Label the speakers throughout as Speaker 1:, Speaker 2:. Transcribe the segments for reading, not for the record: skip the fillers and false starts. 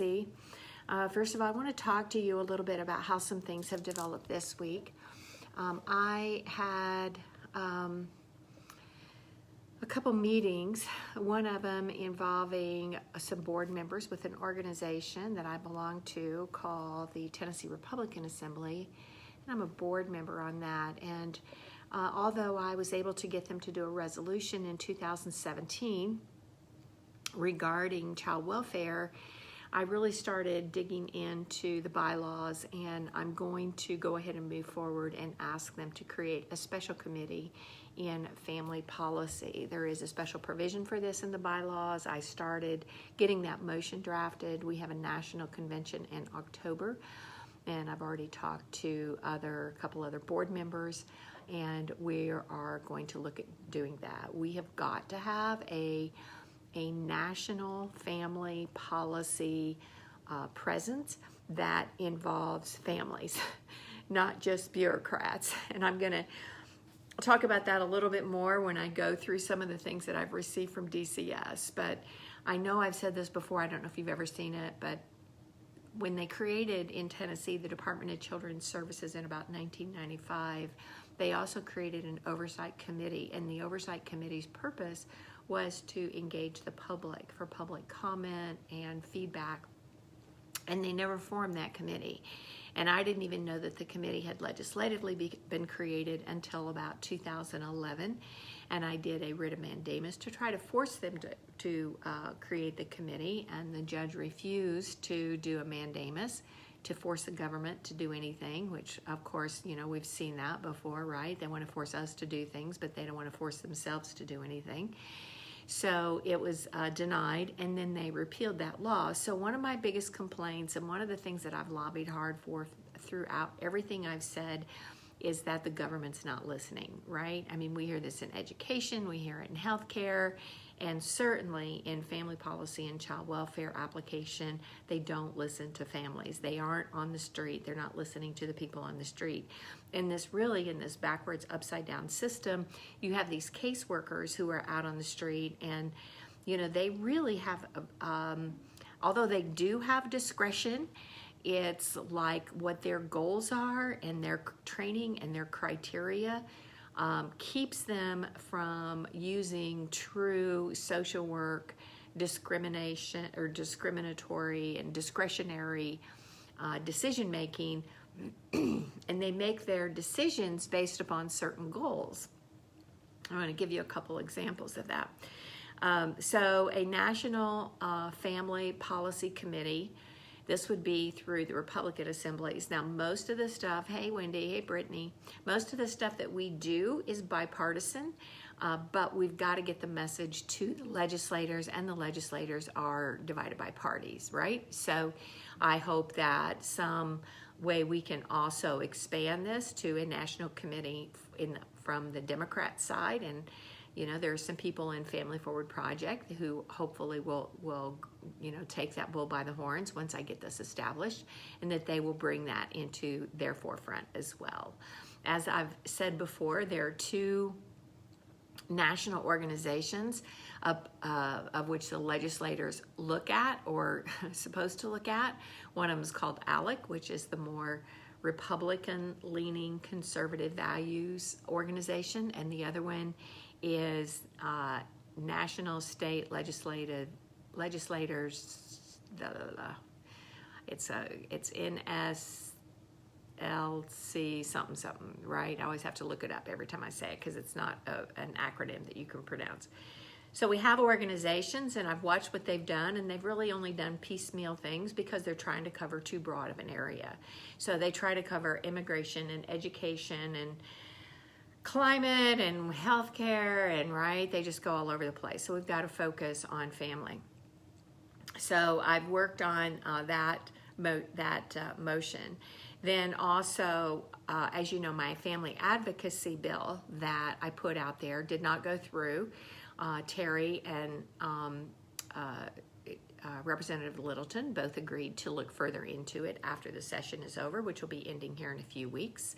Speaker 1: Tennessee. First of all, I want to talk to you a little bit about how some things have developed this week. I had a couple meetings, one of them involving some board members with an organization that I belong to called the Tennessee Republican Assembly, and I'm a board member on that. And although I was able to get them to do a resolution in 2017 regarding child welfare, I really started digging into the bylaws, and I'm going to go ahead and move forward and ask them to create a special committee in family policy. There is a special provision for this in the bylaws. I started getting that motion drafted. We have a national convention in October, and I've already talked to a couple other board members, and we are going to look at doing that. We have got to have a national family policy presence that involves families, not just bureaucrats. And I'm going to talk about that a little bit more when I go through some of the things that I've received from DCS. But I know I've said this before, I don't know if you've ever seen it, but when they created in Tennessee the Department of Children's Services in about 1995, they also created an Oversight Committee, and the Oversight Committee's purpose was to engage the public for public comment and feedback, and they never formed that committee. And I didn't even know that the committee had legislatively been created until about 2011, and I did a writ of mandamus to try to force them to create the committee, and the judge refused to do a mandamus to force the government to do anything, which of course, you know, we've seen that before, right? They want to force us to do things, but they don't want to force themselves to do anything. So it was denied, and then they repealed that law. So one of my biggest complaints, and one of the things that I've lobbied hard for throughout everything I've said, is that the government's not listening, right? I mean, we hear this in education, we hear it in healthcare, and certainly in family policy and child welfare application, they don't listen to families. They aren't on the street. They're not listening to the people on the street. And this really, in this backwards, upside down system, you have these caseworkers who are out on the street, and you know, they really have, although they do have discretion, it's like what their goals are and their training and their criteria keeps them from using true social work discrimination or discriminatory and discretionary decision making, and they make their decisions based upon certain goals. I'm going to give you a couple examples of that. So a national family policy committee, this would be through the Republican assemblies. Now, most of the stuff, hey Wendy, hey Brittany, most of the stuff that we do is bipartisan, but we've got to get the message to the legislators, and the legislators are divided by parties, right? So I hope that some way we can also expand this to a national committee from the Democrat side. And you know, there are some people in Family Forward Project who hopefully will you know, take that bull by the horns once I get this established, and that they will bring that into their forefront as well. As I've said before, there are two national organizations of which the legislators look at, or supposed to look at. One of them is called ALEC, which is the more Republican-leaning conservative values organization, and the other one is National State Legislators. It's NSLC something, right? I always have to look it up every time I say it because it's not an acronym that you can pronounce. So we have organizations, and I've watched what they've done, and they've really only done piecemeal things because they're trying to cover too broad of an area. So they try to cover immigration and education and climate and healthcare, and right, they just go all over the place. So we've got to focus on family. So I've worked on that motion. Then also, as you know, my family advocacy bill that I put out there did not go through. Terry and Representative Littleton both agreed to look further into it after the session is over, which will be ending here in a few weeks.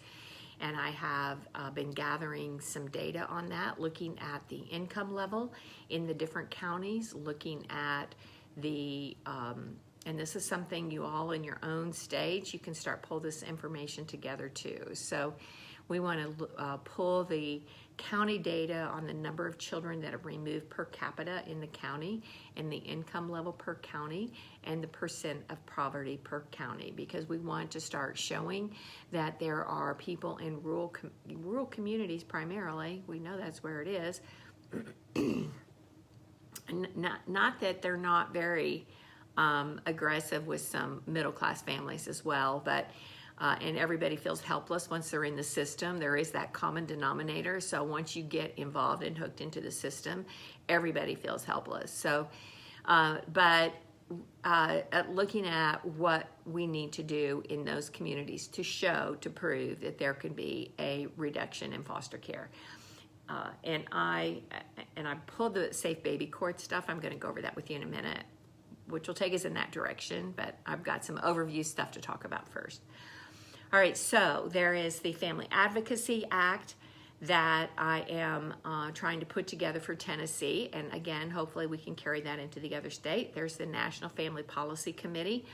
Speaker 1: And I have been gathering some data on that, looking at the income level in the different counties, looking at the And this is something you all in your own state, you can start pull this information together too. So we want to pull the county data on the number of children that are removed per capita in the county and the income level per county and the percent of poverty per county, because we want to start showing that there are people in rural communities primarily. We know that's where it is. Not that they're not very aggressive with some middle-class families as well, but and everybody feels helpless once they're in the system. There is that common denominator. So once you get involved and hooked into the system, everybody feels helpless. So, looking at what we need to do in those communities to prove that there can be a reduction in foster care. And I pulled the Safe Baby Court stuff. I'm going to go over that with you in a minute, which will take us in that direction, but I've got some overview stuff to talk about first. All right, so there is the Family Advocacy Act that I am trying to put together for Tennessee, and again, hopefully we can carry that into the other state. There's the National Family Policy Committee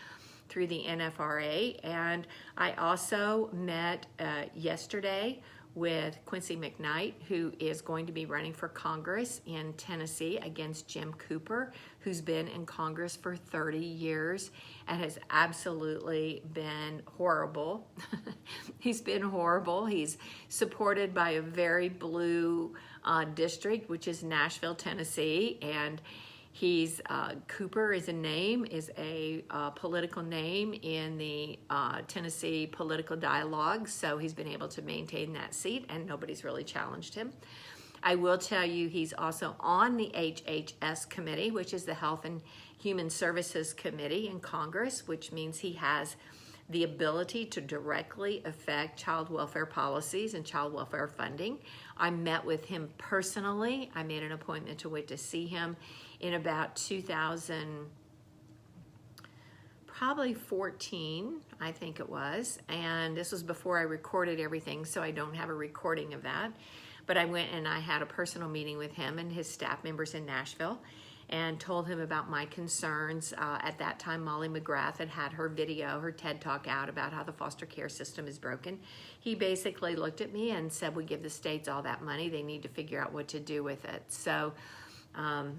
Speaker 1: through the NFRA, and I also met yesterday with Quincy McKnight, who is going to be running for Congress in Tennessee against Jim Cooper, who's been in Congress for 30 years and has absolutely been horrible. He's been horrible. He's supported by a very blue district, which is Nashville, Tennessee, and he's Cooper is a political name in the Tennessee political dialogue, so he's been able to maintain that seat, and nobody's really challenged him. I will tell you he's also on the HHS committee, which is the Health and Human Services Committee in Congress, which means he has the ability to directly affect child welfare policies and child welfare funding. I met with him personally. I made an appointment to wait to see him in about 2014, I think it was. And this was before I recorded everything, so I don't have a recording of that. But I went and I had a personal meeting with him and his staff members in Nashville and told him about my concerns. At that time, Molly McGrath had her video, her TED Talk out about how the foster care system is broken. He basically looked at me and said, we give the states all that money. They need to figure out what to do with it. So I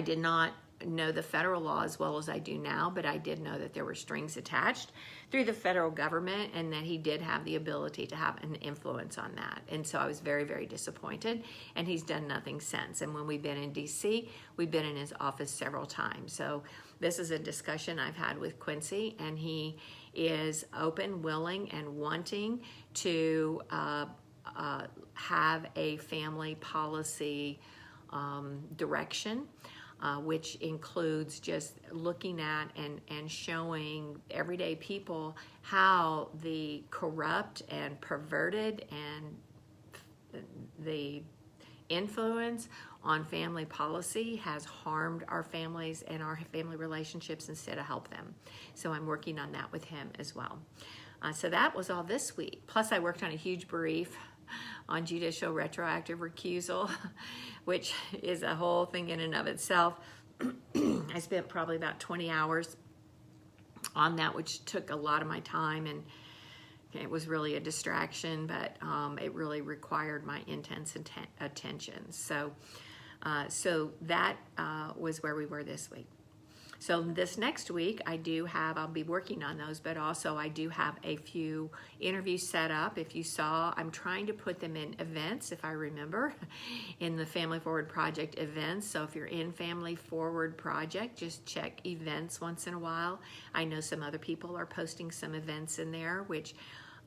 Speaker 1: did not know the federal law as well as I do now, but I did know that there were strings attached through the federal government and that he did have the ability to have an influence on that. And so I was very, very disappointed, and he's done nothing since. And when we've been in DC, we've been in his office several times. So this is a discussion I've had with Quincy, and he is open, willing, and wanting to have a family policy direction, which includes just looking at and showing everyday people how the corrupt and perverted and the influence on family policy has harmed our families and our family relationships instead of help them. So I'm working on that with him as well. So that was all this week. Plus I worked on a huge brief on judicial retroactive recusal, which is a whole thing in and of itself. I spent probably about 20 hours on that, which took a lot of my time, and it was really a distraction, but it really required my intense attention. So that was where we were this week. So this next week, I'll be working on those, but also I do have a few interviews set up. If you saw, I'm trying to put them in events, if I remember, in the Family Forward Project events. So if you're in Family Forward Project, just check events once in a while. I know some other people are posting some events in there, which,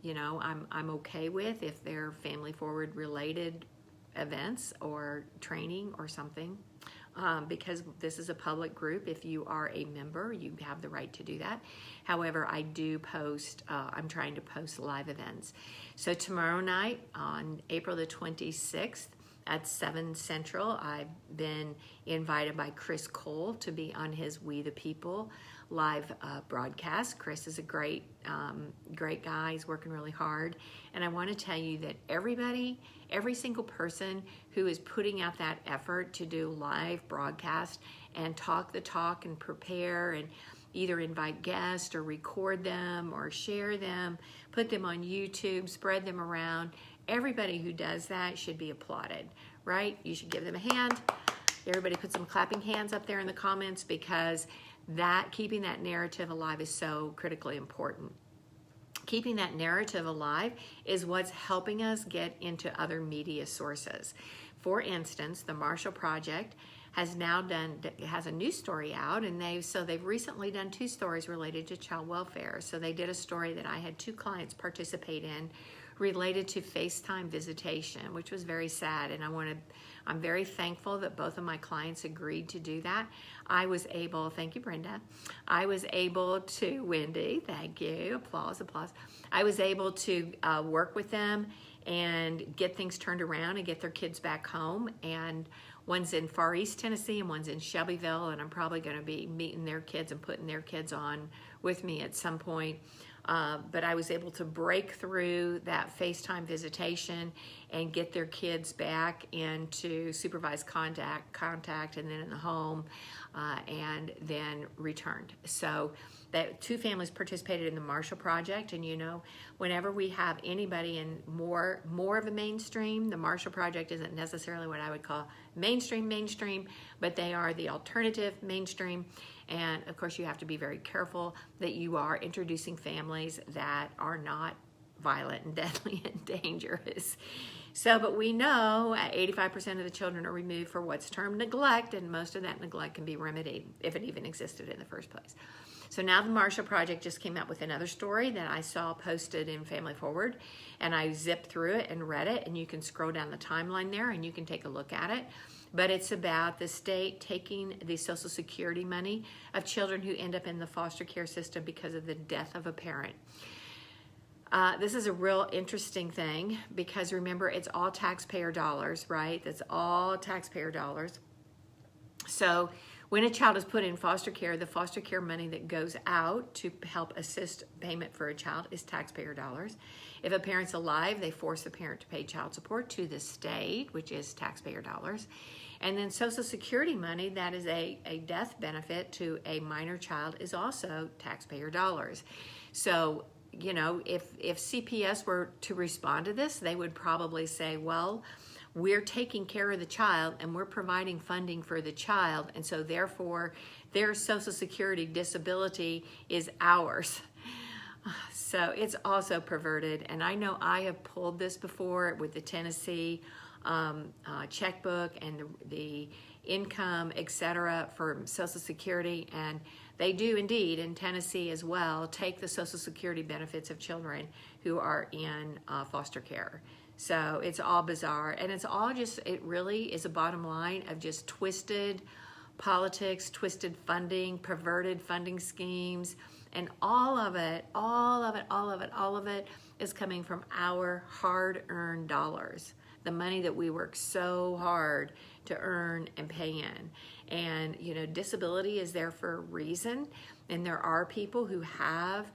Speaker 1: you know, I'm okay with if they're Family Forward related events or training or something. Because this is a public group. If you are a member, you have the right to do that. However, I do post, I'm trying to post live events. So tomorrow night on April the 26th, at 7 Central. I've been invited by Chris Cole to be on his We the People live broadcast. Chris is a great guy. He's working really hard. And I want to tell you that every single person who is putting out that effort to do live broadcast and talk the talk and prepare and either invite guests or record them or share them, put them on YouTube, spread them around. Everybody who does that should be applauded, right? You should give them a hand. Everybody put some clapping hands up there in the comments, because keeping that narrative alive is so critically important. Keeping that narrative alive is what's helping us get into other media sources. For instance, the Marshall Project has a new story out, and they've recently done 2 stories related to child welfare. So they did a story that I had 2 clients participate in related to FaceTime visitation, which was very sad, and I'm very thankful that both of my clients agreed to do that. Thank you, Brenda. I was able to, Wendy, thank you, applause. I was able to work with them and get things turned around and get their kids back home. And one's in Far East Tennessee and one's in Shelbyville, and I'm probably going to be meeting their kids and putting their kids on with me at some point. But I was able to break through that FaceTime visitation and get their kids back into supervised contact and then in the home, and then returned. So that 2 families participated in the Marshall Project, and whenever we have anybody in more of a mainstream, the Marshall Project isn't necessarily what I would call mainstream, but they are the alternative mainstream. And of course, you have to be very careful that you are introducing families that are not violent and deadly and dangerous. But we know 85% of the children are removed for what's termed neglect, and most of that neglect can be remedied if it even existed in the first place. So now the Marshall Project just came out with another story that I saw posted in Family Forward, and I zipped through it and read it, and you can scroll down the timeline there and you can take a look at it. But it's about the state taking the Social Security money of children who end up in the foster care system because of the death of a parent. This is a real interesting thing, because remember, it's all taxpayer dollars, right? That's all taxpayer dollars. So when a child is put in foster care, the foster care money that goes out to help assist payment for a child is taxpayer dollars. If a parent's alive, they force the parent to pay child support to the state, which is taxpayer dollars. And then Social Security money, that is a death benefit to a minor child, is also taxpayer dollars. So, if CPS were to respond to this, they would probably say, well, we're taking care of the child and we're providing funding for the child, and so therefore their Social Security disability is ours. So it's also perverted, and I know I have pulled this before with the Tennessee checkbook and the income, etc., for Social Security, and they do indeed in Tennessee as well take the Social Security benefits of children who are in foster care. So it's all bizarre, and it's all it really is a bottom line of just twisted politics, twisted funding, perverted funding schemes, and all of it is coming from our hard-earned dollars, the money that we work so hard to earn and pay in. And disability is there for a reason, and there are people who have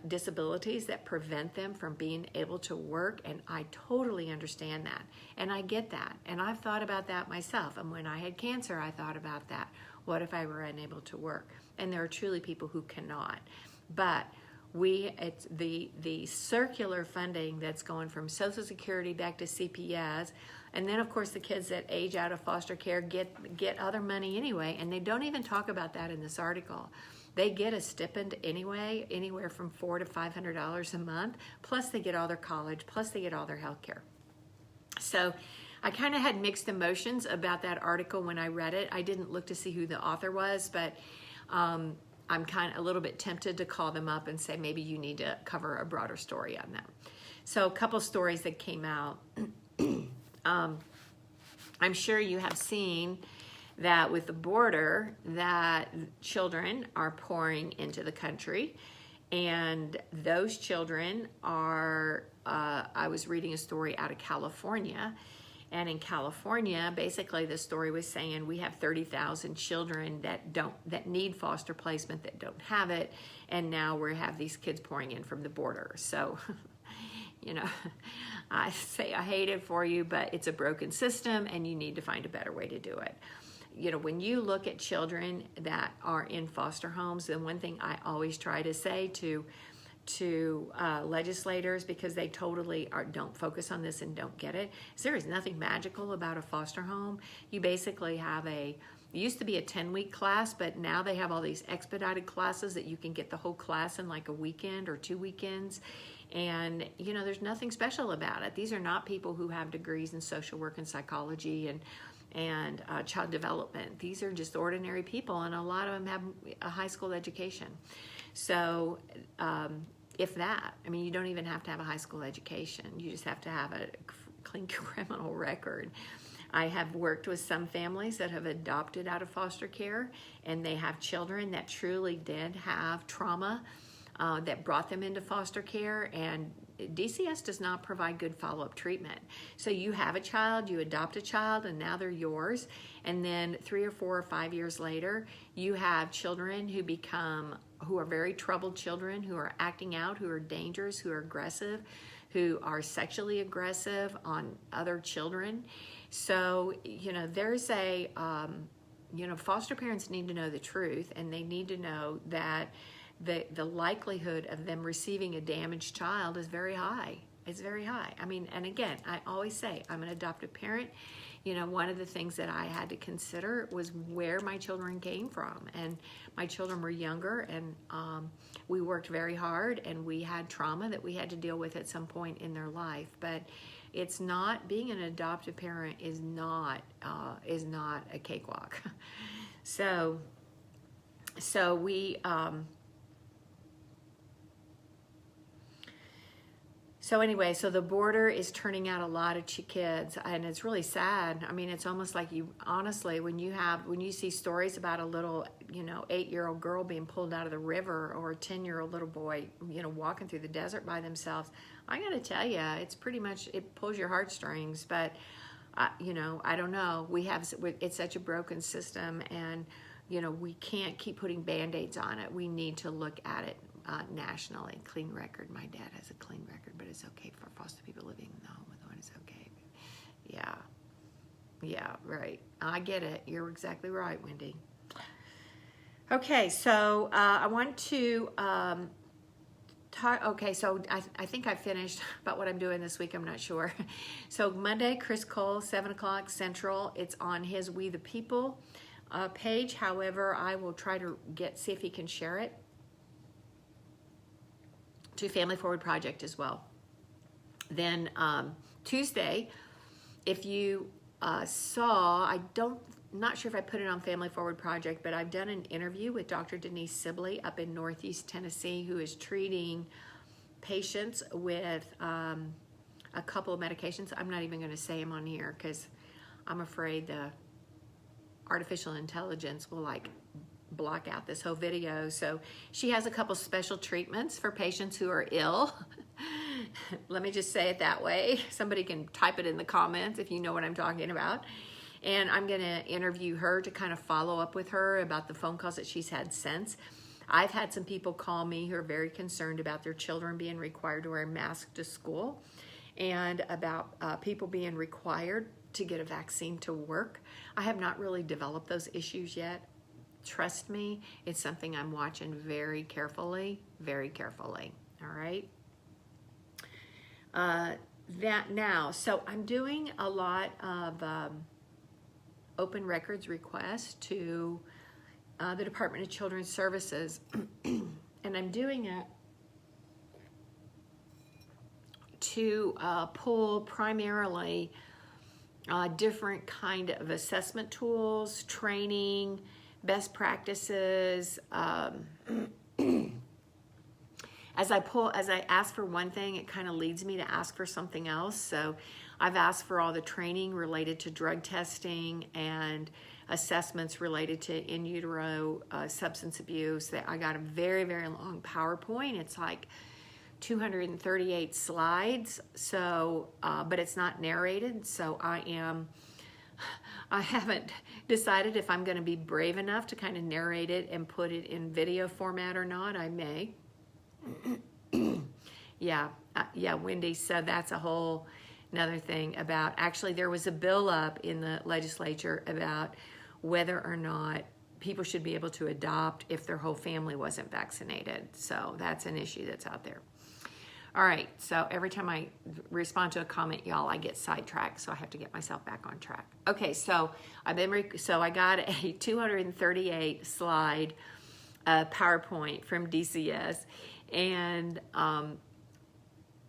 Speaker 1: disabilities that prevent them from being able to work, and I totally understand that, and I get that, and I've thought about that myself. And when I had cancer, I thought about that. What if I were unable to work? And there are truly people who cannot. But it's the circular funding that's going from Social Security back to CPS, and then of course the kids that age out of foster care get other money anyway, and they don't even talk about that in this article. They get a stipend anyway, anywhere from $400 to $500 a month, plus they get all their college, plus they get all their health care. So I kind of had mixed emotions about that article when I read it. I didn't look to see who the author was, but I'm kind of a little bit tempted to call them up and say, maybe you need to cover a broader story on them. So a couple stories that came out. I'm sure you have seen that with the border, that children are pouring into the country, and those children are, I was reading a story out of California, And in California, basically the story was saying we have 30,000 children that need foster placement that don't have it, and now we have these kids pouring in from the border. So, I say I hate it for you, but it's a broken system, and you need to find a better way to do it. When you look at children that are in foster homes, the one thing I always try to say to legislators, because they totally don't focus on this and don't get it, is there is nothing magical about a foster home. You basically have it used to be a 10-week class, but now they have all these expedited classes that you can get the whole class in like a weekend or 2 weekends. And, there's nothing special about it. These are not people who have degrees in social work and psychology and child development. These are just ordinary people, and a lot of them have a high school education. So, if that, you don't even have to have a high school education. You just have to have a clean criminal record. I have worked with some families that have adopted out of foster care, and they have children that truly did have trauma that brought them into foster care, and DCS does not provide good follow-up treatment. So you have a child, you adopt a child, and now they're yours, and then 3 or 4 or 5 years later, you have children who are very troubled children, who are acting out, who are dangerous, who are aggressive, who are sexually aggressive on other children. So, there's foster parents need to know the truth, and they need to know that the likelihood of them receiving a damaged child is very high. It's very high. And again, I always say, I'm an adoptive parent. One of the things that I had to consider was where my children came from. And my children were younger, and we worked very hard, and we had trauma that we had to deal with at some point in their life. But it's not, being an adoptive parent is not a cakewalk. So we, So anyway, so the border is turning out a lot of kids, and it's really sad. It's almost like honestly, when you see stories about a little, 8-year-old girl being pulled out of the river, or a 10-year-old little boy, walking through the desert by themselves, I gotta tell you, it's pretty much, it pulls your heartstrings. But, I don't know. It's such a broken system, and, we can't keep putting Band-Aids on it. We need to look at it nationally. Clean record. My dad has a clean record, but it's okay for foster people living in the home with one. It's okay. Yeah, right. I get it. You're exactly right, Wendy. Okay, so I want to talk. Okay, so I think I finished about what I'm doing this week. I'm not sure. So Monday, Chris Cole, 7 o'clock Central. It's on his We the People page. However, I will try to see if he can share it to Family Forward Project as well. Then Tuesday, if you saw, not sure if I put it on Family Forward Project, but I've done an interview with Dr. Denise Sibley up in Northeast Tennessee, who is treating patients with a couple of medications. I'm not even going to say them on here because I'm afraid the artificial intelligence will block out this whole video. So she has a couple special treatments for patients who are ill. Let me just say it that way. Somebody can type it in the comments if you know what I'm talking about. And I'm going to interview her to kind of follow up with her about the phone calls that she's had since. I've had some people call me who are very concerned about their children being required to wear a mask to school, and about people being required to get a vaccine to work. I have not really developed those issues yet. Trust me, it's something I'm watching very carefully, all right? So I'm doing a lot of open records requests to the Department of Children's Services, and I'm doing it to pull primarily different kind of assessment tools, training, best practices. As I ask for one thing, it kind of leads me to ask for something else. So I've asked for all the training related to drug testing and assessments related to in utero substance abuse. I got a very, very long PowerPoint. It's like 238 slides, so, but it's not narrated, so I haven't decided if I'm going to be brave enough to kind of narrate it and put it in video format or not. I may. Yeah, Wendy, so that's a whole another thing about, actually there was a bill up in the legislature about whether or not people should be able to adopt if their whole family wasn't vaccinated. So that's an issue that's out there. All right, so every time I respond to a comment, y'all, I get sidetracked, so I have to get myself back on track. Okay, so I got a 238 slide PowerPoint from DCS, and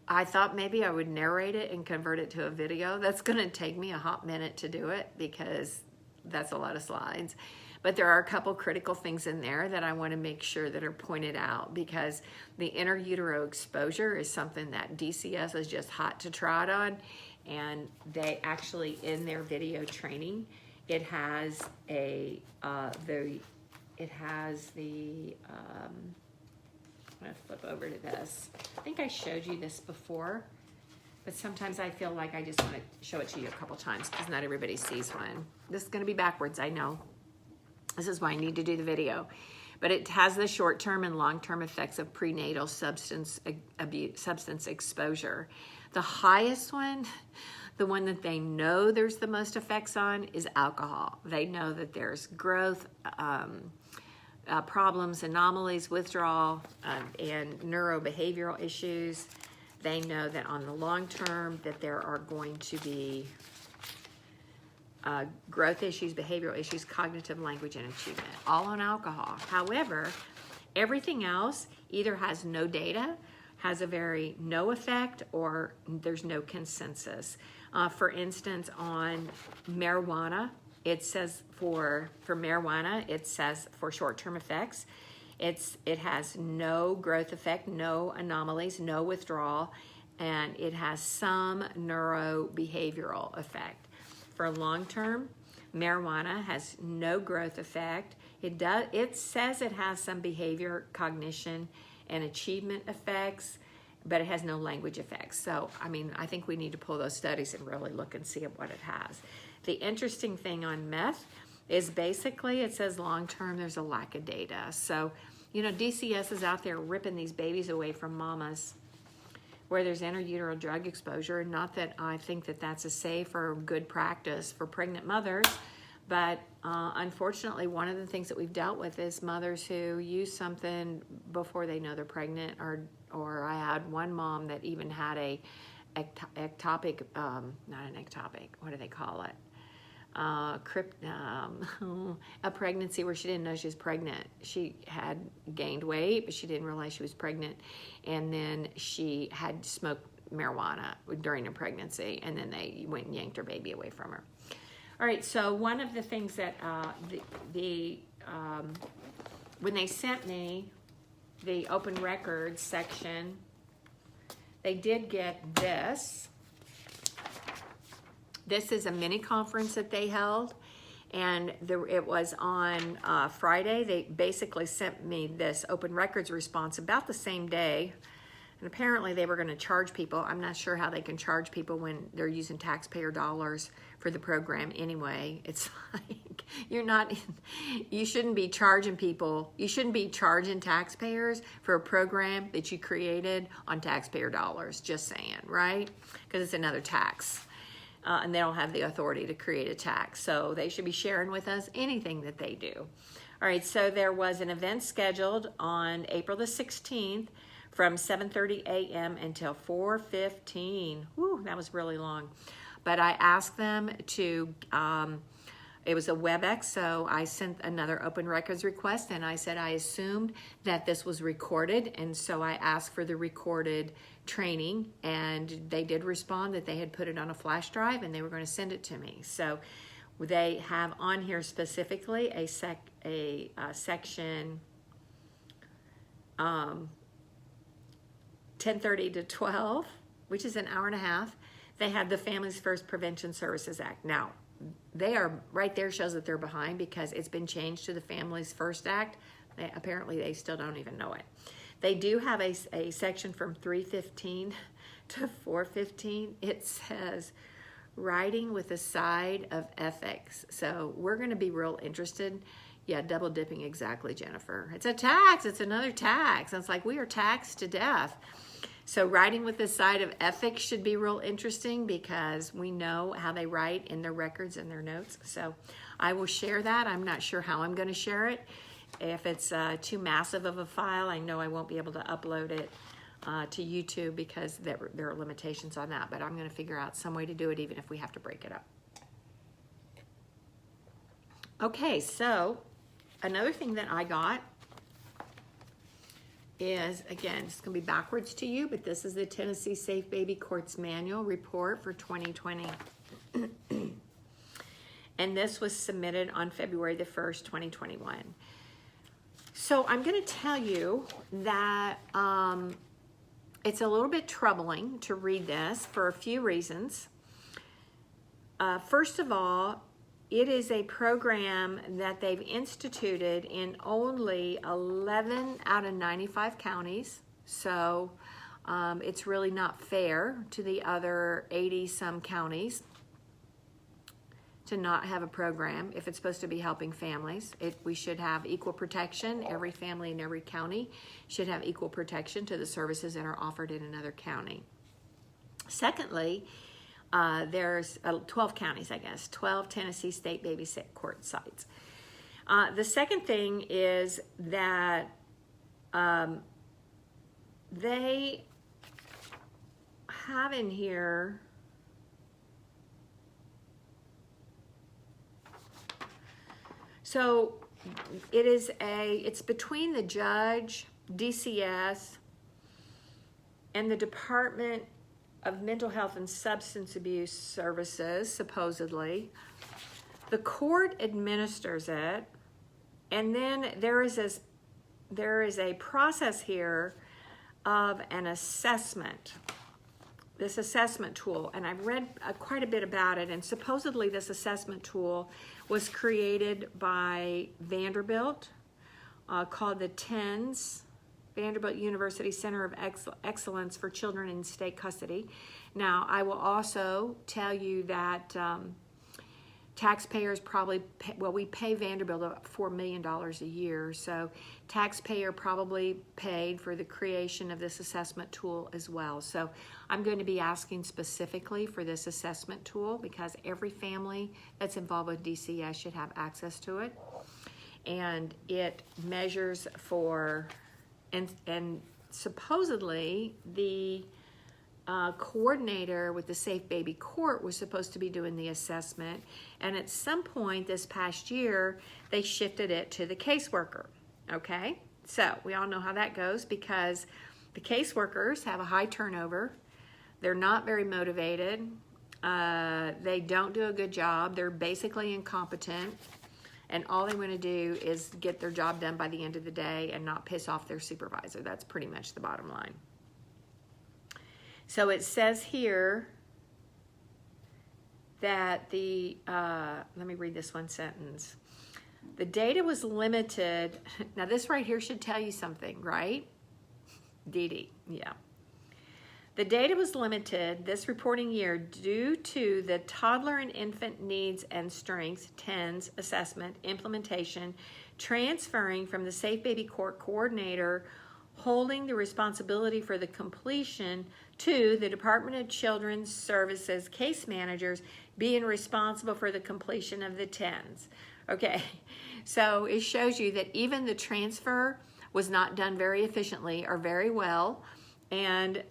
Speaker 1: I thought maybe I would narrate it and convert it to a video. That's going to take me a hot minute to do it because that's a lot of slides. But there are a couple critical things in there that I want to make sure that are pointed out, because the intrautero exposure is something that DCS is just hot to trot on, and they actually, in their video training, it has a I'm going to flip over to this. I think I showed you this before, but sometimes I feel like I just want to show it to you a couple times because not everybody sees one. This is going to be backwards, I know. This is why I need to do the video. But it has the short-term and long-term effects of prenatal substance exposure. The highest one, the one that they know there's the most effects on, is alcohol. They know that there's growth, problems, anomalies, withdrawal, and neurobehavioral issues. They know that on the long term that there are going to be growth issues, behavioral issues, cognitive, language, and achievement, all on alcohol. However, everything else either has no data, has a very no effect, or there's no consensus. For instance, on marijuana, it says for marijuana, it says for short-term effects, it has no growth effect, no anomalies, no withdrawal, and it has some neurobehavioral effect. For long-term, marijuana has no growth effect. It says it has some behavior, cognition, and achievement effects, but it has no language effects. So, I mean, I think we need to pull those studies and really look and see what it has. The interesting thing on meth is basically it says long-term, there's a lack of data. So, you know, DCS is out there ripping these babies away from mamas where there's intrauterine drug exposure. Not that I think that that's a safe or good practice for pregnant mothers, but unfortunately, one of the things that we've dealt with is mothers who use something before they know they're pregnant, or I had one mom that even had a ectopic, not an ectopic, what do they call it? A pregnancy where she didn't know she was pregnant. She had gained weight, but she didn't realize she was pregnant. And then she had smoked marijuana during her pregnancy, and then they went and yanked her baby away from her. All right, so one of the things that when they sent me the open records section, they did get this. This is a mini conference that they held, and it was on Friday. They basically sent me this open records response about the same day, and apparently they were going to charge people. I'm not sure how they can charge people when they're using taxpayer dollars for the program anyway. It's like you shouldn't be charging people. You shouldn't be charging taxpayers for a program that you created on taxpayer dollars. Just saying, right? Because it's another tax. And they don't have the authority to create a tax. So they should be sharing with us anything that they do. All right, so there was an event scheduled on April the 16th from 7:30 a.m. until 4:15. Whew, that was really long. But I asked them to, it was a WebEx, so I sent another open records request, and I said I assumed that this was recorded, and so I asked for the recorded training, and they did respond that they had put it on a flash drive and they were going to send it to me. So they have on here specifically a section 10:30 to 12, which is an hour and a half. They had the Families First Prevention Services Act. Now, they are right there, shows that they're behind because it's been changed to the Families First Act. Apparently, they still don't even know it. They do have a section from 315 to 415. It says writing with a side of ethics. So we're going to be real interested. Yeah, double dipping, exactly, Jennifer. It's a tax. It's another tax. And it's like we are taxed to death. So writing with the side of ethics should be real interesting because we know how they write in their records and their notes. So I will share that. I'm not sure how I'm going to share it. If it's too massive of a file, I know I won't be able to upload it to YouTube because there are limitations on that. But I'm going to figure out some way to do it even if we have to break it up. Okay, so another thing that I got is, again, it's going to be backwards to you, but this is the Tennessee Safe Baby Quartz Manual Report for 2020. And this was submitted on February the 1st, 2021. So I'm going to tell you that it's a little bit troubling to read this for a few reasons. First of all, it is a program that they've instituted in only 11 out of 95 counties. So it's really not fair to the other 80-some counties to not have a program if it's supposed to be helping families. We should have equal protection. Every family in every county should have equal protection to the services that are offered in another county. Secondly, there's 12 counties, I guess, 12 Tennessee State Baby Court sites. The second thing is that they have in here so it's between the judge, DCS, and the Department of Mental Health and Substance Abuse Services, supposedly. The court administers it, and then there is a process here of an assessment, this assessment tool, and I've read quite a bit about it, and supposedly this assessment tool was created by Vanderbilt, called the TENS, Vanderbilt University Center of Excellence for Children in State Custody. Now, I will also tell you that taxpayers probably, we pay Vanderbilt about $4 million a year, so taxpayer probably paid for the creation of this assessment tool as well. So I'm going to be asking specifically for this assessment tool because every family that's involved with DCS should have access to it. And it measures for, and supposedly the coordinator with the Safe Baby Court was supposed to be doing the assessment, and at some point this past year they shifted it to the caseworker. Okay, so we all know how that goes because the caseworkers have a high turnover. They're not very motivated. They don't do a good job. They're basically incompetent, and all they want to do is get their job done by the end of the day and not piss off their supervisor. That's pretty much the bottom line. So it says here that let me read this one sentence. The data was limited. Now this right here should tell you something, right? Dee Dee, yeah. The data was limited this reporting year due to the Toddler and Infant Needs and Strengths, TENS, assessment, implementation, transferring from the Safe Baby Court coordinator holding the responsibility for the completion to the Department of Children's Services case managers being responsible for the completion of the TENS. Okay, so it shows you that even the transfer was not done very efficiently or very well, and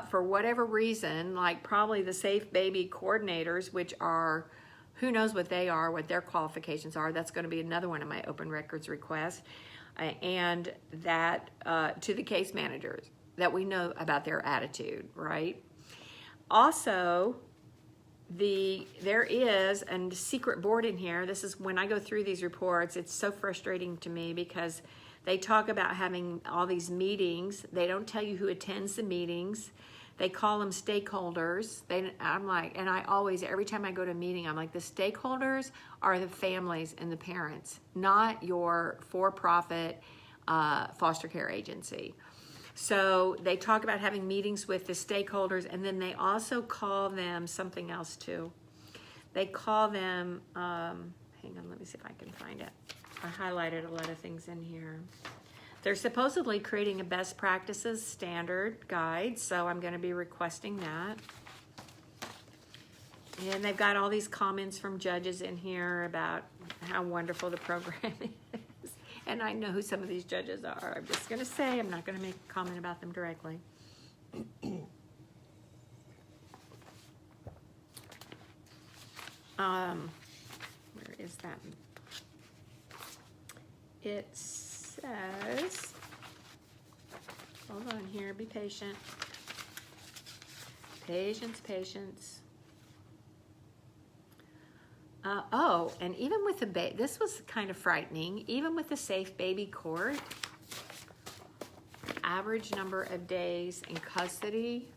Speaker 1: for whatever reason, like probably the Safe Baby coordinators, which are, who knows what they are, what their qualifications are, that's going to be another one of my open records requests, and that to the case managers, that we know about their attitude, right? Also, there is a secret board in here. This is when I go through these reports, it's so frustrating to me because they talk about having all these meetings. They don't tell you who attends the meetings. They call them stakeholders. I'm like, and I always, every time I go to a meeting, I'm like, the stakeholders are the families and the parents, not your for-profit foster care agency. So they talk about having meetings with the stakeholders, and then they also call them something else too. They call them, hang on, let me see if I can find it. I highlighted a lot of things in here. They're supposedly creating a best practices standard guide, so I'm going to be requesting that. And they've got all these comments from judges in here about how wonderful the program is. And I know who some of these judges are. I'm just going to say, I'm not going to make a comment about them directly. Where is that? It says, hold on here, be patient. Patience. Oh, and even with the this was kind of frightening. Even with the safe baby court, average number of days in custody,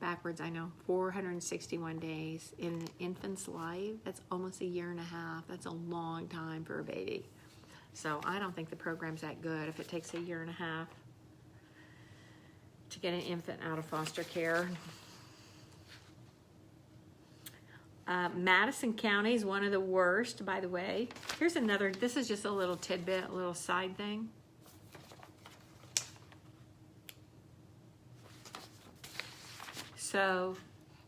Speaker 1: backwards I know, 461 days in an infant's life. That's almost a year and a half. That's a long time for a baby. So I don't think the program's that good if it takes a year and a half to get an infant out of foster care. Madison County is one of the worst, by the way. Here's another, this is just a little tidbit, a little side thing. So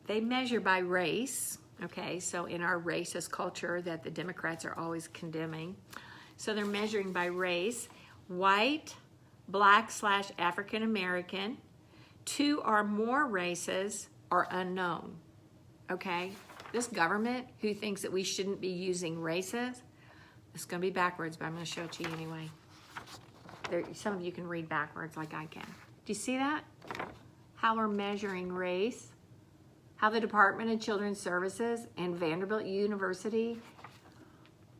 Speaker 1: they measure by race, okay? So in our racist culture that the Democrats are always condemning. So they're measuring by race, white, black/African American, 2 or more races are unknown, okay? This government who thinks that we shouldn't be using races, it's going to be backwards, but I'm going to show it to you anyway. Some of you can read backwards like I can. Do you see that? How we're measuring race, how the Department of Children's Services and Vanderbilt University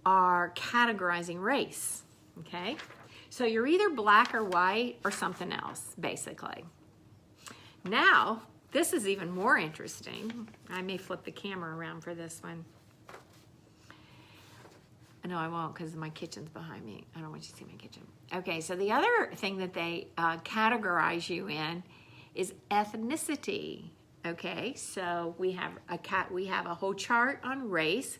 Speaker 1: are categorizing race, okay? So you're either black or white or something else, basically. Now, this is even more interesting. I may flip the camera around for this one. No, I won't because my kitchen's behind me. I don't want you to see my kitchen. Okay, so the other thing that they categorize you in is ethnicity. Okay, so we have a whole chart on race,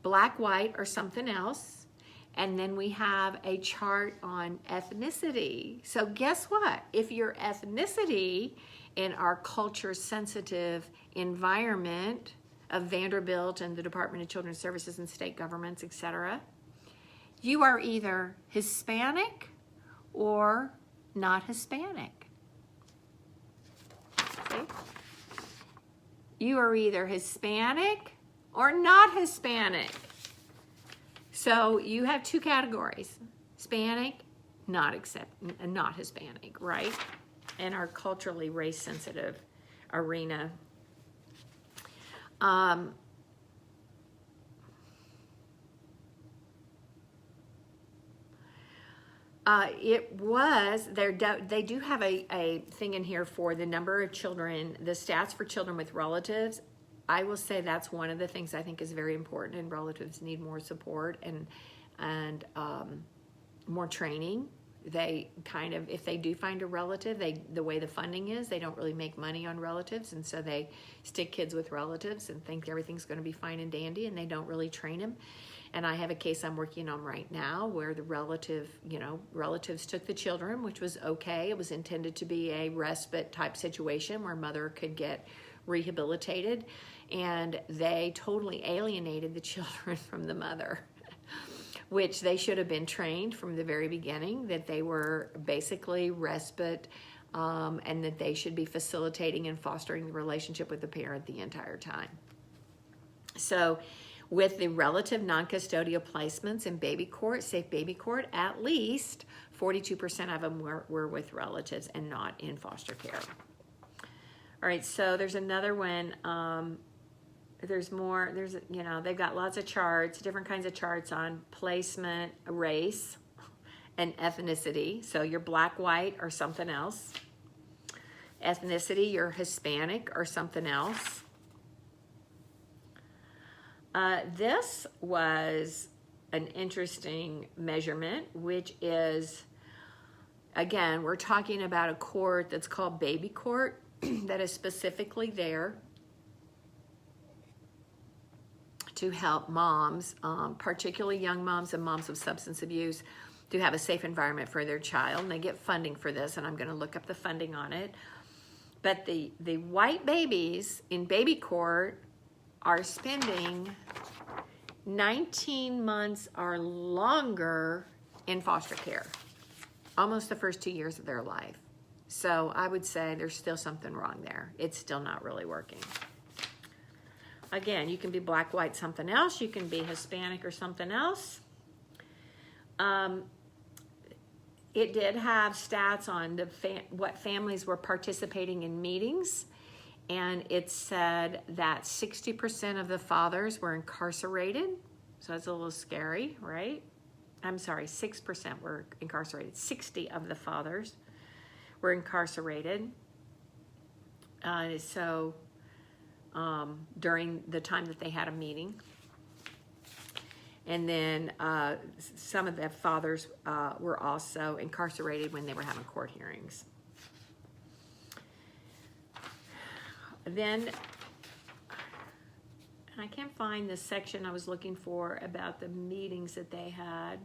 Speaker 1: black, white, or something else. And then we have a chart on ethnicity. So guess what? If your ethnicity in our culture-sensitive environment of Vanderbilt and the Department of Children's Services and state governments, etc., you are either Hispanic or not Hispanic. See? You are either Hispanic or not Hispanic. So you have 2 categories: Hispanic, not Hispanic, right? In our culturally race-sensitive arena. They do have a thing in here for the number of children, the stats for children with relatives. I will say that's one of the things I think is very important, and relatives need more support and more training. They kind of, if they do find a relative, the way the funding is, they don't really make money on relatives, and so they stick kids with relatives and think everything's going to be fine and dandy, and they don't really train them. And I have a case I'm working on right now where the relatives took the children, which was okay. It was intended to be a respite type situation where mother could get rehabilitated, and they totally alienated the children from the mother, which they should have been trained from the very beginning that they were basically respite, and that they should be facilitating and fostering the relationship with the parent the entire time. So with the relative non-custodial placements in baby court, safe baby court, at least 42% of them were with relatives and not in foster care. All right, so there's another one. There's more, they've got lots of charts, different kinds of charts on placement, race, and ethnicity. So you're black, white, or something else. Ethnicity, you're Hispanic or something else. This was an interesting measurement, which is Again, we're talking about a court that's called baby court that is specifically there to help moms, particularly young moms and moms of substance abuse, to have a safe environment for their child. And they get funding for this, and I'm going to look up the funding on it. But the white babies in baby court are spending 19 months or longer in foster care, almost the first 2 years of their life. So I would say there's still something wrong there. It's still not really working. Again, you can be black, white, something else. You can be Hispanic or something else. It did have stats on what families were participating in meetings, and it said that 60% of the fathers were incarcerated. So that's a little scary, right? I'm sorry, 6% were incarcerated. 60 of the fathers were incarcerated. During the time that they had a meeting. And then some of the fathers were also incarcerated when they were having court hearings. Then, and I can't find the section I was looking for about the meetings that they had.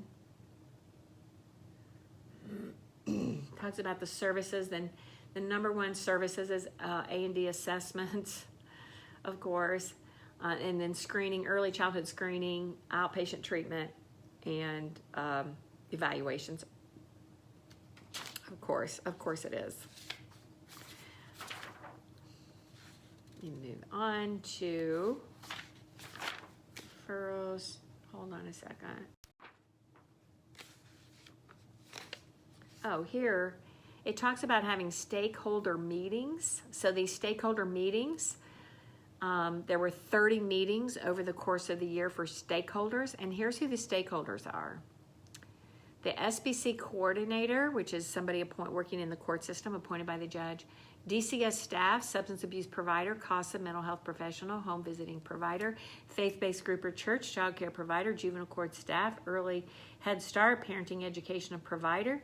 Speaker 1: Talks about the services. Then the number one services is A&D assessments, of course. And then screening, early childhood screening, outpatient treatment, and evaluations. Of course it is. You move on to referrals. Hold on a second. Oh, here it talks about having stakeholder meetings. So these stakeholder meetings, there were 30 meetings over the course of the year for stakeholders, and here's who the stakeholders are. The SBC coordinator, which is somebody working in the court system appointed by the judge, DCS staff, substance abuse provider, CASA, mental health professional, home visiting provider, faith-based group or church, child care provider, juvenile court staff, early Head Start, parenting education provider,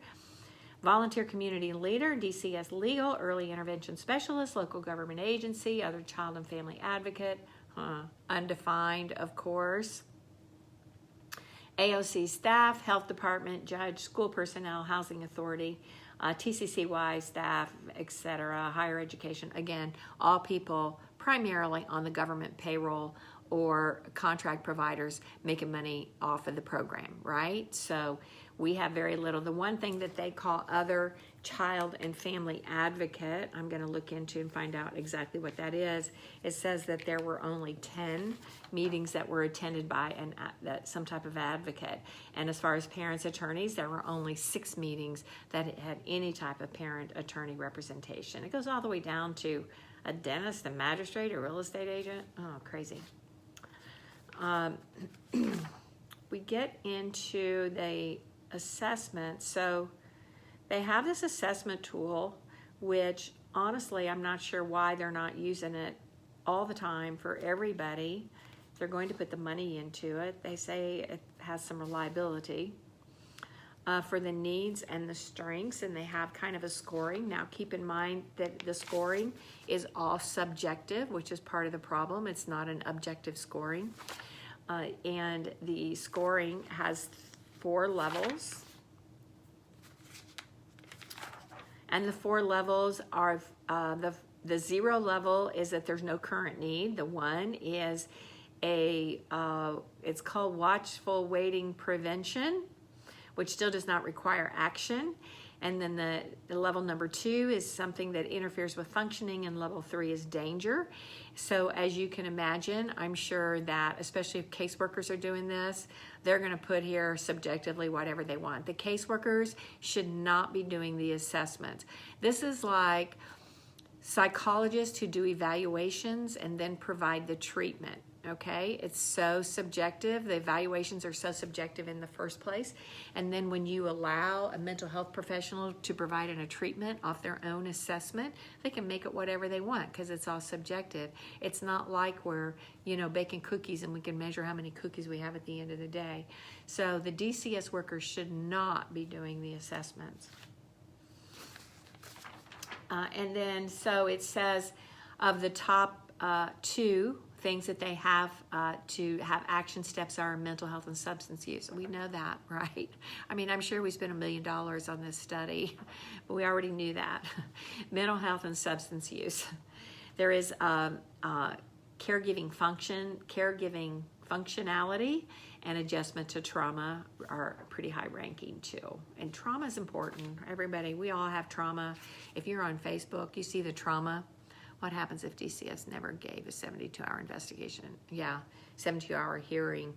Speaker 1: volunteer community leader, DCS legal, early intervention specialist, local government agency, other child and family advocate, undefined, of course. AOC staff, health department, judge, school personnel, housing authority, TCCY staff, etc., higher education. Again, all people primarily on the government payroll or contract providers making money off of the program, right? So we have very little. The one thing that they call other child and family advocate, I'm going to look into and find out exactly what that is. It says that there were only 10 meetings that were attended by some type of advocate. And as far as parents' attorneys, there were only 6 meetings that had any type of parent attorney representation. It goes all the way down to a dentist, a magistrate, a real estate agent. Oh, crazy. We get into the assessment. So they have this assessment tool, which honestly, I'm not sure why they're not using it all the time for everybody. They're going to put the money into it. They say it has some reliability for the needs and the strengths, and they have kind of a scoring. Now, keep in mind that the scoring is all subjective, which is part of the problem. It's not an objective scoring. And the scoring has 4 levels. And the 4 levels are, the 0 level is that there's no current need. The 1 is it's called watchful waiting prevention, which still does not require action. And then the level number 2 is something that interferes with functioning, and level 3 is danger. So as you can imagine, I'm sure that, especially if caseworkers are doing this, they're going to put here subjectively whatever they want. The caseworkers should not be doing the assessments. This is like psychologists who do evaluations and then provide the treatment. Okay, it's so subjective. The evaluations are so subjective in the first place. And then when you allow a mental health professional to provide a treatment off their own assessment, they can make it whatever they want because it's all subjective. It's not like we're, baking cookies and we can measure how many cookies we have at the end of the day. So the DCS workers should not be doing the assessments. And then, so it says of the top 2 things that they have to have action steps are mental health and substance use. We know that, right? I mean, I'm sure we spent $1 million on this study, but we already knew that. Mental health and substance use. There is caregiving functionality, and adjustment to trauma are pretty high ranking too. And trauma is important. Everybody, we all have trauma. If you're on Facebook, you see the trauma. What happens if DCS never gave a 72-hour investigation? Yeah, 72-hour hearing.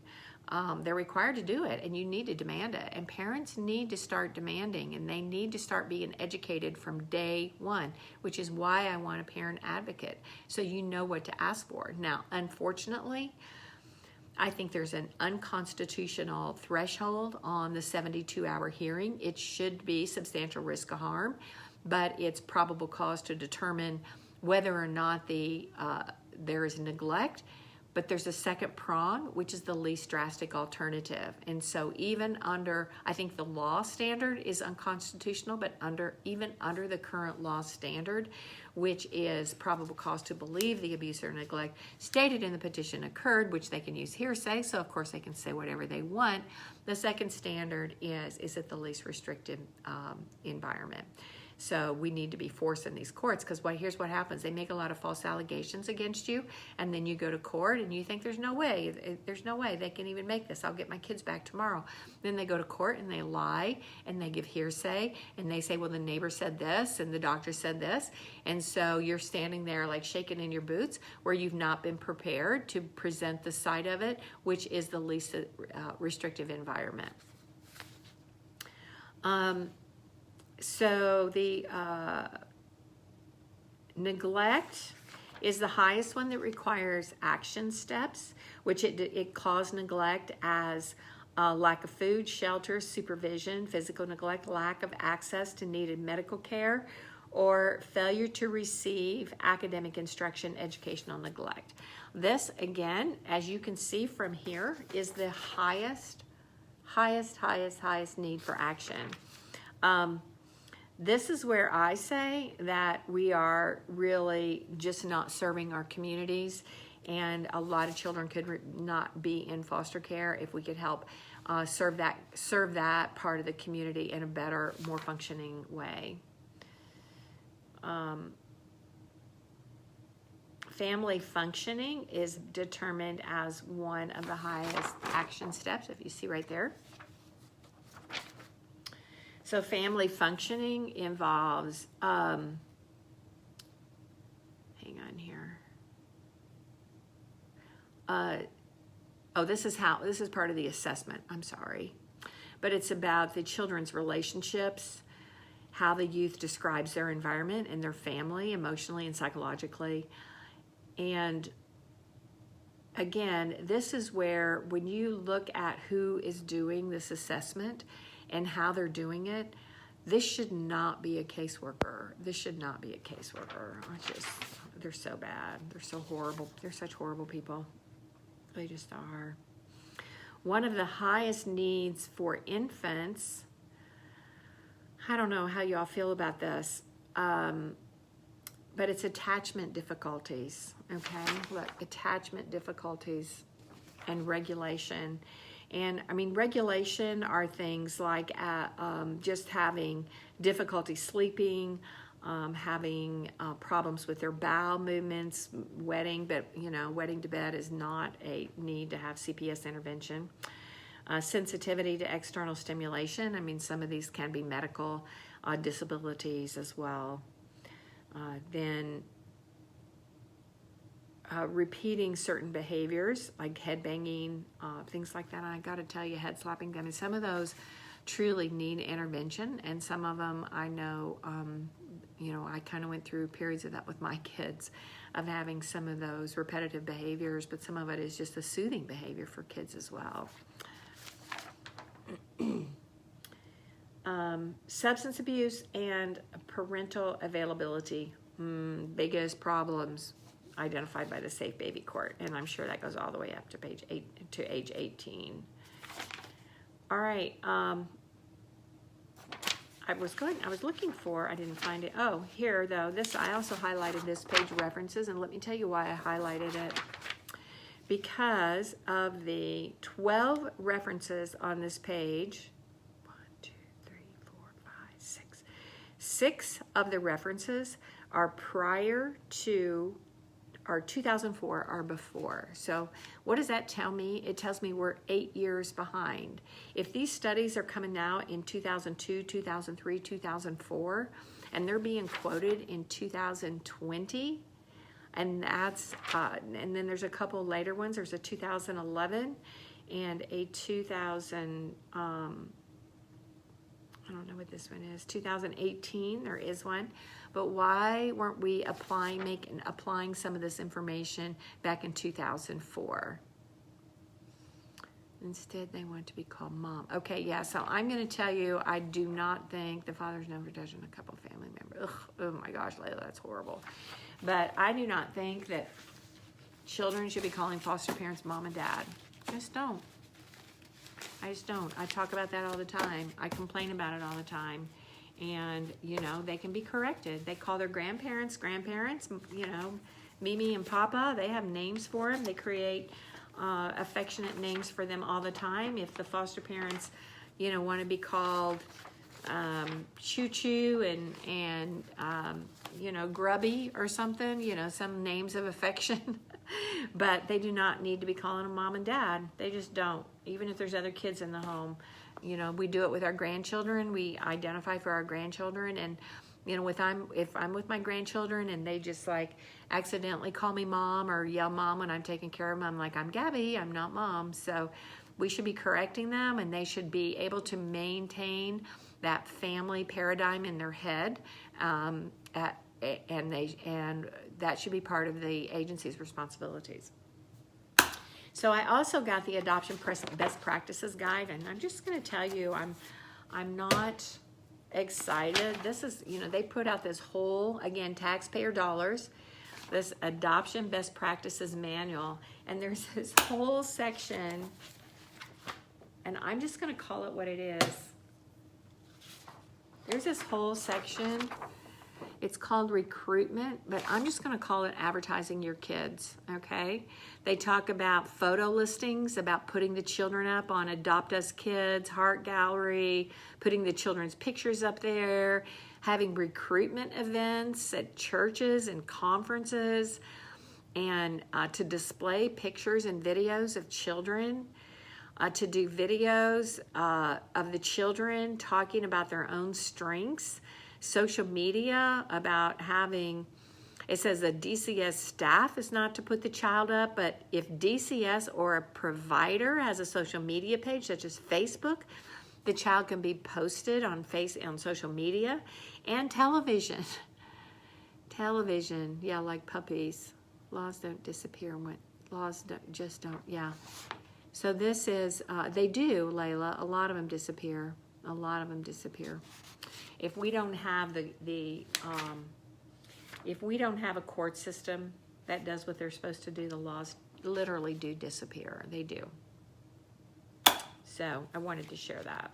Speaker 1: They're required to do it, and you need to demand it. And parents need to start demanding, and they need to start being educated from day one, which is why I want a parent advocate, so you know what to ask for. Now, unfortunately, I think there's an unconstitutional threshold on the 72-hour hearing. It should be substantial risk of harm, but it's probable cause to determine whether or not there is neglect. But there's a second prong, which is the least drastic alternative. And so even under, I think the law standard is unconstitutional, but even under the current law standard, which is probable cause to believe the abuse or neglect stated in the petition occurred, which they can use hearsay, so of course they can say whatever they want. The second standard is it the least restrictive environment. So we need to be forcing these courts, because here's what happens. They make a lot of false allegations against you, and then you go to court and you think there's no way they can even make this. I'll get my kids back tomorrow. Then they go to court and they lie and they give hearsay and they say, well, the neighbor said this and the doctor said this. And so you're standing there like shaking in your boots, where you've not been prepared to present the side of it, which is the least restrictive environment. So the neglect is the highest one that requires action steps, which it calls neglect as lack of food, shelter, supervision, physical neglect, lack of access to needed medical care, or failure to receive academic instruction, educational neglect. This, again, as you can see from here, is the highest need for action. This is where I say that we are really just not serving our communities, and a lot of children could not be in foster care if we could help serve that part of the community in a better, more functioning way. Family functioning is determined as one of the highest action steps, if you see right there. So family functioning involves, hang on here. This is part of the assessment, I'm sorry. But it's about the children's relationships, how the youth describes their environment and their family, emotionally and psychologically. And again, this is where, when you look at who is doing this assessment and how they're doing it, this should not be a caseworker. This should not be a caseworker. They're so bad. They're so horrible. They're such horrible people. They just are. One of the highest needs for infants, I don't know how y'all feel about this, but it's attachment difficulties, okay? Look, attachment difficulties and regulation. And I mean, regulation are things like just having difficulty sleeping, having problems with their bowel movements, wetting, but wetting to bed is not a need to have CPS intervention. Sensitivity to external stimulation. I mean, some of these can be medical disabilities as well. Then repeating certain behaviors like head banging, things like that. I got to tell you, head slapping. I mean, some of those truly need intervention, and some of them I know, I kind of went through periods of that with my kids, of having some of those repetitive behaviors, but some of it is just a soothing behavior for kids as well. Substance abuse and parental availability, biggest problems identified by the Safe Baby Court, and I'm sure that goes all the way up to age 18. All right, I I was looking for, I didn't find it. Oh, here though, I also highlighted this page references, and let me tell you why I highlighted it. Because of the 12 references on this page, 1, 2, 3, 4, 5, 6. 6 of the references are prior to, or 2004 or before. So what does that tell me? It tells me we're 8 years behind. If these studies are coming out in 2002, 2003, 2004, and they're being quoted in 2020, and that's, and then there's a couple later ones. There's a 2011 and a 2000, I don't know what this one is, 2018, there is one. But why weren't we applying some of this information back in 2004? Instead, they want to be called mom. Okay, yeah, so I'm going to tell you, I do not think the father's known for touching a couple family members. Ugh, oh my gosh, Layla, that's horrible. But I do not think that children should be calling foster parents mom and dad. I just don't. I talk about that all the time. I complain about it all the time. And, you know, they can be corrected. They call their grandparents, you know, Mimi and Papa. They have names for them. They create affectionate names for them all the time. If the foster parents, you know, want to be called Choo Choo and you know, Grubby or something, you know, some names of affection. But they do not need to be calling them mom and dad. They just don't. Even if there's other kids in the home. You know, we do it with our grandchildren. We identify for our grandchildren. And, you know, if I'm with my grandchildren and they just like accidentally call me mom or yell mom when I'm taking care of them, I'm like, I'm Gabby, I'm not mom. So we should be correcting them, and they should be able to maintain that family paradigm in their head. And that should be part of the agency's responsibilities. So I also got the Adoption Best Practices Guide, and I'm just going to tell you, I'm not excited. This is, you know, they put out this whole, again, taxpayer dollars, this Adoption Best Practices Manual, and there's this whole section, and I'm just going to call it what it is. There's this whole section. It's called recruitment, but I'm just going to call it advertising your kids, okay? They talk about photo listings, about putting the children up on Adopt Us Kids, Heart Gallery, putting the children's pictures up there, having recruitment events at churches and conferences, and to display pictures and videos of children, to do videos of the children talking about their own strengths, social media about having, it says the DCS staff is not to put the child up, but if DCS or a provider has a social media page such as Facebook, the child can be posted on social media, and television. Television, yeah, like puppies. Laws don't disappear when laws just don't, yeah. So this is, they do, Layla, a lot of them disappear. A lot of them disappear. If we don't have if we don't have a court system that does what they're supposed to do, the laws literally do disappear. They do. So I wanted to share that.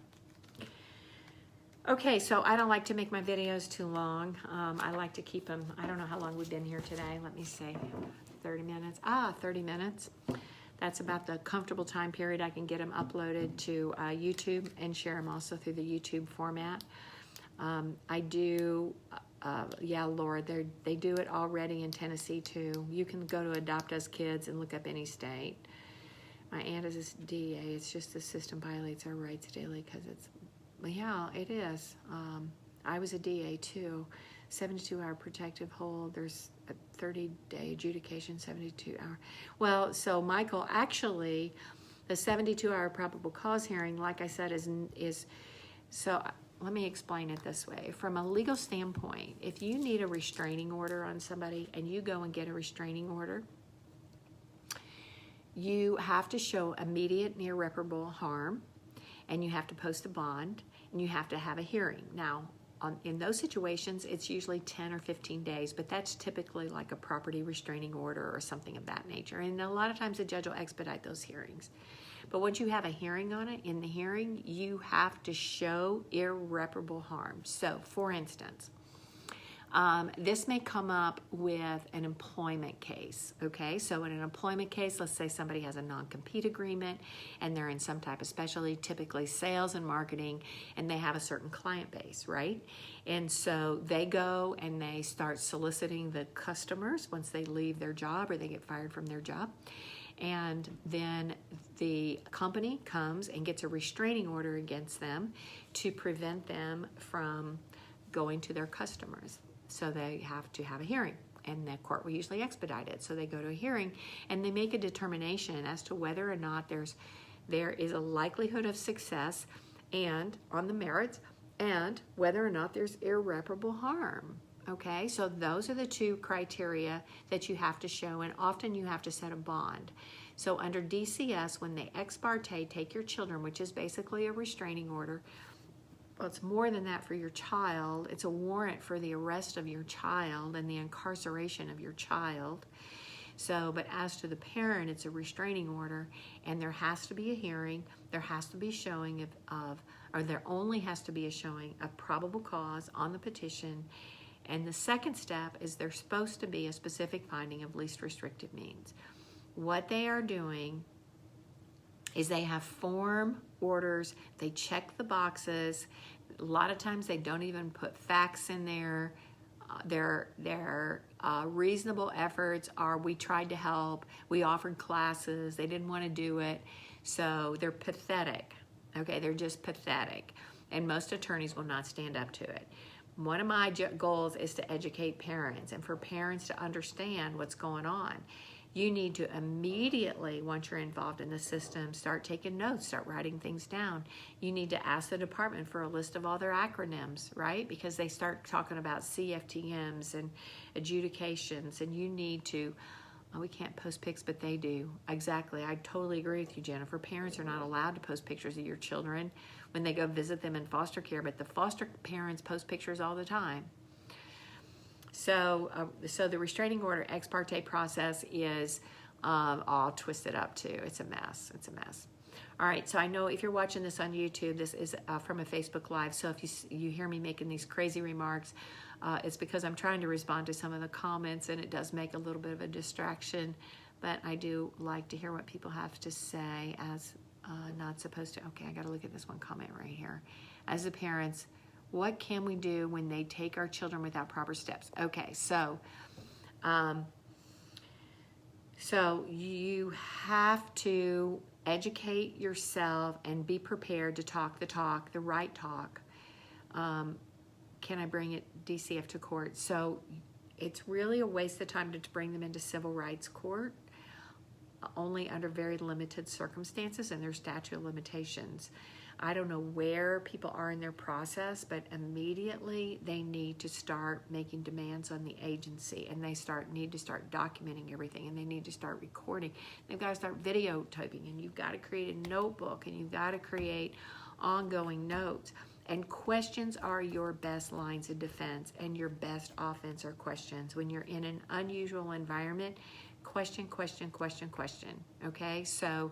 Speaker 1: Okay, so I don't like to make my videos too long. I like to keep them, I don't know how long we've been here today. Let me see, 30 minutes. 30 minutes. That's about the comfortable time period I can get them uploaded to YouTube and share them also through the YouTube format. I do, yeah, Laura, they do it already in Tennessee too. You can go to Adopt Us Kids and look up any state. My aunt is a DA. It's just the system violates our rights daily because it's, yeah, it is. I was a DA too. 72-hour protective hold. There's a 30-day adjudication, 72-hour. Well, so Michael, actually, the 72-hour probable cause hearing, like I said, is so. Let me explain it this way. From a legal standpoint, if you need a restraining order on somebody and you go and get a restraining order, you have to show immediate and irreparable harm, and you have to post a bond, and you have to have a hearing. Now, in those situations, it's usually 10 or 15 days, but that's typically like a property restraining order or something of that nature. And a lot of times the judge will expedite those hearings. But once you have a hearing on it, in the hearing, you have to show irreparable harm. So, for instance, this may come up with an employment case, okay? So in an employment case, let's say somebody has a non-compete agreement and they're in some type of specialty, typically sales and marketing, and they have a certain client base, right? And so they go and they start soliciting the customers once they leave their job or they get fired from their job. And then the company comes and gets a restraining order against them to prevent them from going to their customers. So they have to have a hearing, and the court will usually expedite it. So they go to a hearing and they make a determination as to whether or not there is a likelihood of success and on the merits, and whether or not there's irreparable harm. Okay, so those are the two criteria that you have to show, and often you have to set a bond. So under DCS, when they ex parte take your children, which is basically a restraining order, well, it's more than that for your child. It's a warrant for the arrest of your child and the incarceration of your child. So, but as to the parent, it's a restraining order, and there has to be a hearing. There has to be showing or there only has to be a showing of probable cause on the petition. And the second step is there's supposed to be a specific finding of least restrictive means. What they are doing is they have form orders, they check the boxes. A lot of times they don't even put facts in there. Their reasonable efforts are, we tried to help, we offered classes, they didn't want to do it. So they're pathetic, okay? They're just pathetic. And most attorneys will not stand up to it. One of my goals is to educate parents and for parents to understand what's going on. You need to immediately, once you're involved in the system, start taking notes, start writing things down. You need to ask the department for a list of all their acronyms, right? Because they start talking about CFTMs and adjudications, and you need to, we can't post pics, but they do. Exactly, I totally agree with you, Jennifer. Parents are not allowed to post pictures of your children when they go visit them in foster care, but the foster parents post pictures all the time. So the restraining order ex parte process is all twisted up too. It's a mess. It's a mess. All right. So I know if you're watching this on YouTube, this is from a Facebook Live. So if you hear me making these crazy remarks, it's because I'm trying to respond to some of the comments, and it does make a little bit of a distraction. But I do like to hear what people have to say as not supposed to. Okay, I got to look at this one comment right here. As the parents, what can we do when they take our children without proper steps? Okay, so you have to educate yourself and be prepared to talk the talk, the right talk. Can I bring it DCF to court? So it's really a waste of time to bring them into civil rights court, only under very limited circumstances, and there's statute of limitations. I don't know where people are in their process, but immediately they need to start making demands on the agency, and they need to start documenting everything, and they need to start recording. They've got to start videotaping, and you've got to create a notebook, and you've got to create ongoing notes. And questions are your best lines of defense, and your best offense are questions. When you're in an unusual environment, question, question, question, question. Okay, so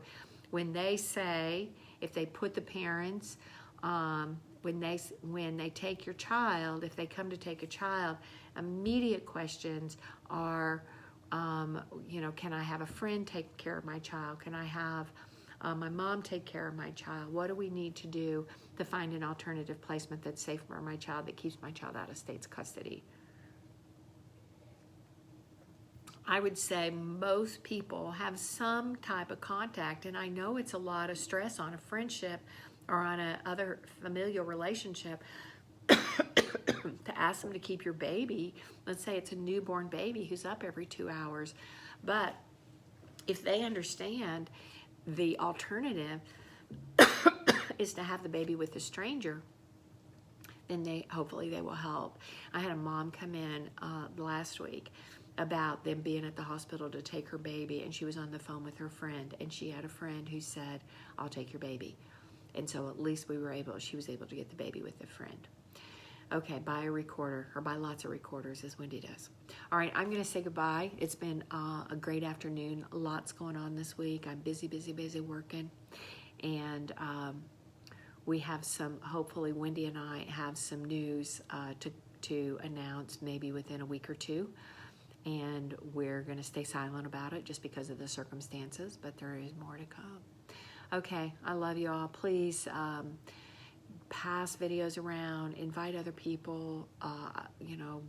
Speaker 1: when they say, if they put the parents, when they take your child, if they come to take a child, immediate questions are, can I have a friend take care of my child? Can I have my mom take care of my child? What do we need to do to find an alternative placement that's safe for my child, that keeps my child out of state's custody? I would say most people have some type of contact, and I know it's a lot of stress on a friendship or on a other familial relationship to ask them to keep your baby. Let's say it's a newborn baby who's up every 2 hours. But if they understand the alternative is to have the baby with a stranger, then hopefully they will help. I had a mom come in last week about them being at the hospital to take her baby, and she was on the phone with her friend, and she had a friend who said, I'll take your baby. And so at least she was able to get the baby with a friend. Okay, buy a recorder, or buy lots of recorders, as Wendy does. All right, I'm going to say goodbye. It's been a great afternoon. Lots going on this week. I'm busy working. And we have some, hopefully Wendy and I have some news to announce maybe within a week or two. And we're going to stay silent about it just because of the circumstances, but there is more to come. Okay, I love you all. Please pass videos around, invite other people,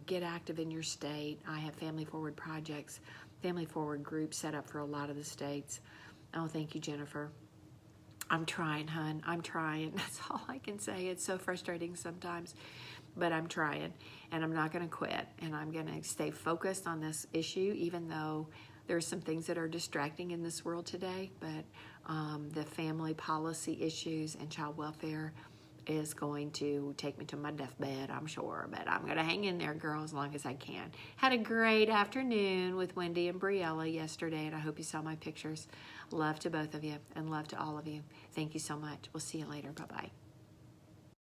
Speaker 1: get active in your state. I have Family Forward projects, Family Forward groups set up for a lot of the states. Oh, thank you, Jennifer. I'm trying, hon. I'm trying. That's all I can say. It's so frustrating sometimes, but I'm trying, and I'm not going to quit, and I'm going to stay focused on this issue, even though there's some things that are distracting in this world today, but the family policy issues and child welfare is going to take me to my deathbed, I'm sure, but I'm going to hang in there, girl, as long as I can. Had a great afternoon with Wendy and Briella yesterday, and I hope you saw my pictures. Love to both of you, and love to all of you. Thank you so much. We'll see you later. Bye-bye.